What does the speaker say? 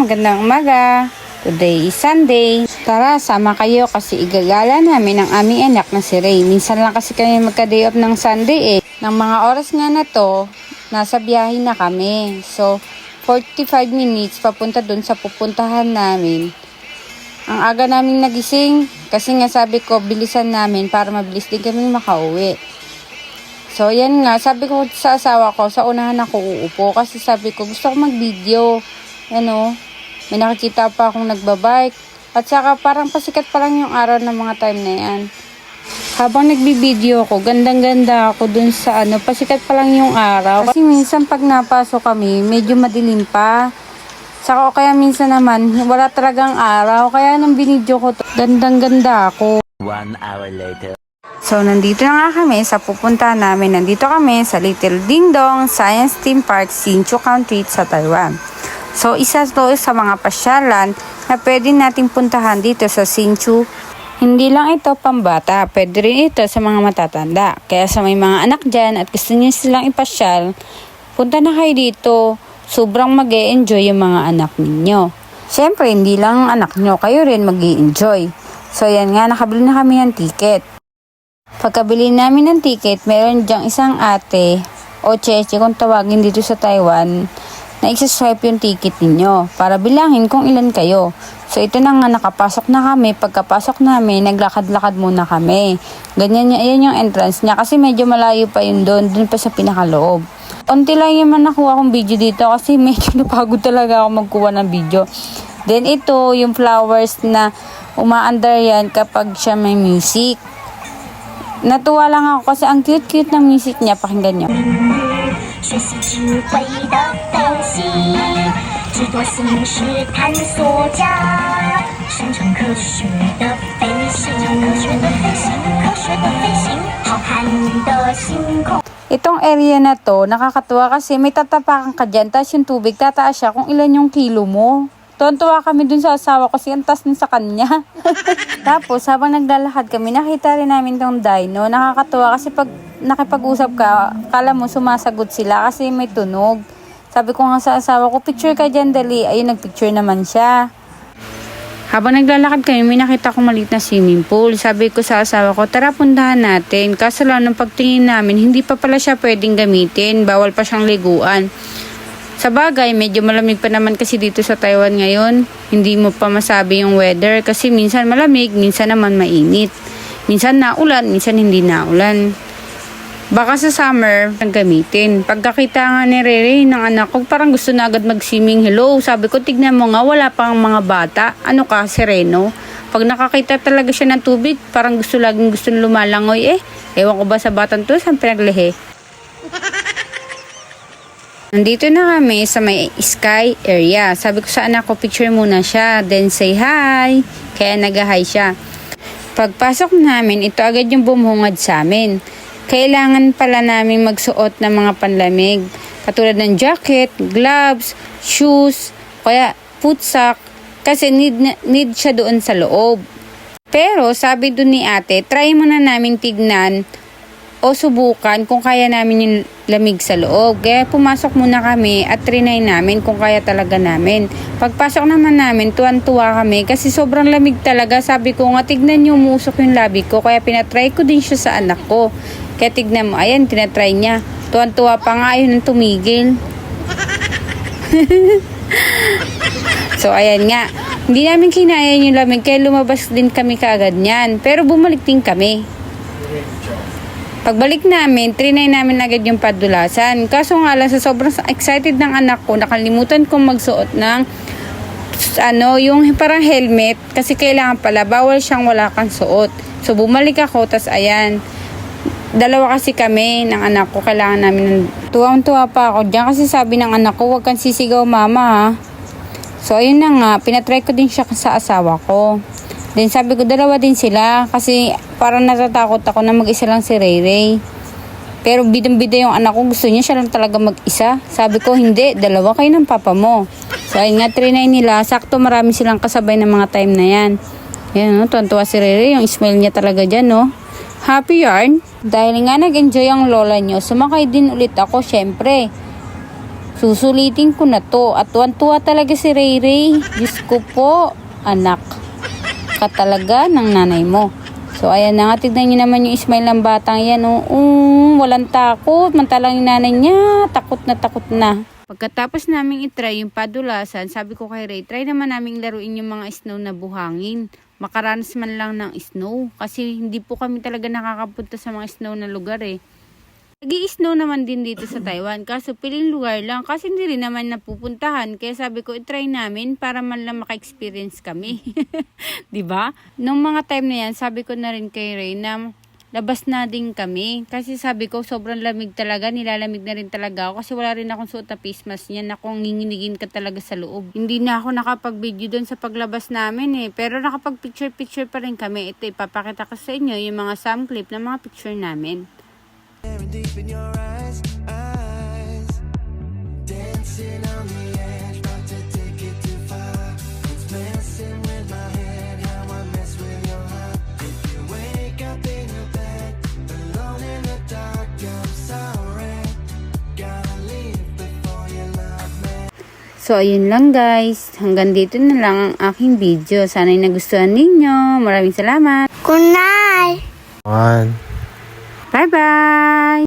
magandang umaga. Today is Sunday. Tara, sama kayo kasi igagala namin ang aming anak na si Ray. Minsan lang kasi kami magka-day off ng Sunday eh. Nang mga oras nga na to, nasa biyahe na kami. So, 45 minutes papunta dun sa pupuntahan namin. Ang aga namin nagising kasi nga sabi ko bilisan namin para mabilis din kami makauwi. So, yan nga. Sabi ko sa asawa ko, sa unahan ako uupo. Kasi sabi ko, gusto ko mag-video. May nakikita pa akong nagbabike. At saka parang pasikat pa lang yung araw ng mga time na yan. Habang nagbibideo ko, gandang-ganda ako dun sa pasikat pa lang yung araw. Kasi minsan pag napasok kami, medyo madilim pa. Saka kaya minsan naman, wala talagang araw. Kaya nang binidyo ko to, gandang-ganda ako. 1 hour later. So, nandito na nga kami sa pupuntahan namin. Nandito kami sa Little Ding Dong Science Theme Park, Hsinchu County sa Taiwan. So, isa to sa mga pasyalan na pwede nating puntahan dito sa Hsinchu. Hindi lang ito pambata, pwede rin ito sa mga matatanda. Kaya sa may mga anak dyan at gusto niyo silang ipasyal, punta na kayo dito. Sobrang mag-e-enjoy yung mga anak ninyo. Siyempre, hindi lang anak nyo, kayo rin mag-e-enjoy. So, yan nga, nakabili na kami ng ticket. Pagkabili namin ng ticket, meron dyang isang ate o cheche kung tawagin dito sa Taiwan na isa-swipe yung ticket ninyo para bilangin kung ilan kayo. So ito na nga, nakapasok na kami. Pagkapasok namin, naglakad-lakad muna kami. Ganyan niya, yan yung entrance niya kasi medyo malayo pa yun doon pa sa pinakaloob. Unti lang yung nakuha kong video dito kasi medyo napagod talaga ako magkuha ng video. Then ito, yung flowers na umaandar yan kapag siya may music. Natuwa lang ako kasi ang cute-cute ng music niya. Pakinggan niyo. Itong area na to, nakakatuwa kasi may tatapakan ka dyan, tapos yung tubig, tataas siya kung ilan yung kilo mo. Tuwan-tuwa kami dun sa asawa ko kasi ang tas nun sa kanya. Tapos, habang naglalakad kami, nakita rin namin tong dino. Nakakatuwa kasi pag nakipag-usap ka, kala mo sumasagot sila kasi may tunog. Sabi ko nga sa asawa ko, picture ka dyan, dali. Ayun, nagpicture naman siya. Habang naglalakad kami, may nakita kong maliit na swimming pool. Sabi ko sa asawa ko, tara puntahan natin. Kaso lang, nung pagtingin namin, hindi pa pala siya pwedeng gamitin. Bawal pa siyang liguan. Sa bagay, medyo malamig pa naman kasi dito sa Taiwan ngayon. Hindi mo pa masabi yung weather kasi minsan malamig, minsan naman mainit. Minsan naulan, minsan hindi naulan. Baka sa summer, ang gamitin. Pagkakita nga ni Rere ng anak ko, parang gusto na agad mag-swimming. Hello, sabi ko, tignan mo nga, wala pang mga bata. Ano ka, sereno? Pag nakakita talaga siya ng tubig, parang laging gusto lumalangoy eh. Ewan ko ba sa batang to, saan pinaglehe? Nandito na kami sa may sky area. Sabi ko sa anak ko, picture muna siya. Then say hi. Kaya nag-hi siya. Pagpasok namin, ito agad yung bumuhungad sa amin. Kailangan pala namin magsuot ng mga panlamig. Katulad ng jacket, gloves, shoes, kaya footsack. Kasi need siya doon sa loob. Pero sabi doon ni ate, try muna namin tignan o subukan kung kaya namin yung lamig sa loob. Kaya pumasok muna kami at trinay namin kung kaya talaga namin. Pagpasok naman namin, tuwan-tuwa kami kasi sobrang lamig talaga. Sabi ko nga, tignan nyo, umusok yung labi ko. Kaya pinatry ko din siya sa anak ko. Kaya tignan mo, ayan, tinatry niya. Tuwan-tuwa pa nga, ayun ang tumigil. So, ayan nga. Hindi namin kinaya yung lamig, kaya lumabas din kami kaagad niyan. Pero bumalik din kami. Pagbalik namin, trinay namin agad yung padulasan. Kaso nga lang, sa sobrang excited ng anak ko, nakalimutan kong magsuot ng yung parang helmet. Kasi kailangan pala, bawal siyang wala kang suot. So, bumalik ako, tas ayan. Dalawa kasi kami ng anak ko, kailangan namin. Tuwang-tuwa pa ako dyan kasi sabi ng anak ko, huwag kang sisigaw mama ha. So, ayun na nga, pinatry ko din siya sa asawa ko. Then sabi ko, dalawa din sila kasi parang natatakot ako na mag-isa lang si Ray Ray. Pero bidang-bida yung anak ko, gusto niya siya lang talaga mag-isa. Sabi ko, hindi, dalawa kayo ng papa mo. So ayun nga, trinay nila. Sakto marami silang kasabay ng mga time na yan. Yan, no? Tuwan-tuwa si Ray Ray, yung smile niya talaga dyan, no? Happy yarn. Dahil nga nag-enjoy ang lola nyo, sumakay din ulit ako, syempre. Susulitin ko na to. At tuwan-tuwa talaga si Ray Ray. Diyos ko po, anak ka talaga ng nanay mo. So, ayan na nga. Tignan nyo naman yung smile ng batang yan. Walang takot. Mantalang yung nanay niya. Takot na. Pagkatapos naming itry yung padulasan, sabi ko kay Ray, try naman naming laruin yung mga snow na buhangin. Makaranas man lang ng snow. Kasi hindi po kami talaga nakakapunta sa mga snow na lugar eh. Nag-i-snow naman din dito sa Taiwan. Kaso piling lugar lang. Kasi hindi rin naman napupuntahan. Kaya sabi ko, itry namin para man lang maka-experience kami. Diba? Nung mga time na yan, sabi ko na rin kay Ray na labas na din kami. Kasi sabi ko, sobrang lamig talaga. Nilalamig na rin talaga ako. Kasi wala rin akong suot na face mask niyan. Akong nginginigin ka talaga sa loob. Hindi na ako nakapag-video doon sa paglabas namin eh. Pero nakapag-picture pa rin kami. Ito, ipapakita ko sa inyo yung mga some clip ng mga picture namin. Deep in your eyes, dancing on the edge, about to take it too far. It's messing with my head, how I mess with your heart. If you wake up in your bed, alone in the dark, I'm sorry. Gotta leave before you love me. So, ayun lang guys. Hanggang dito na lang ang aking video. Sana'y nagustuhan ninyo. Maraming salamat. Good night. Bye-bye!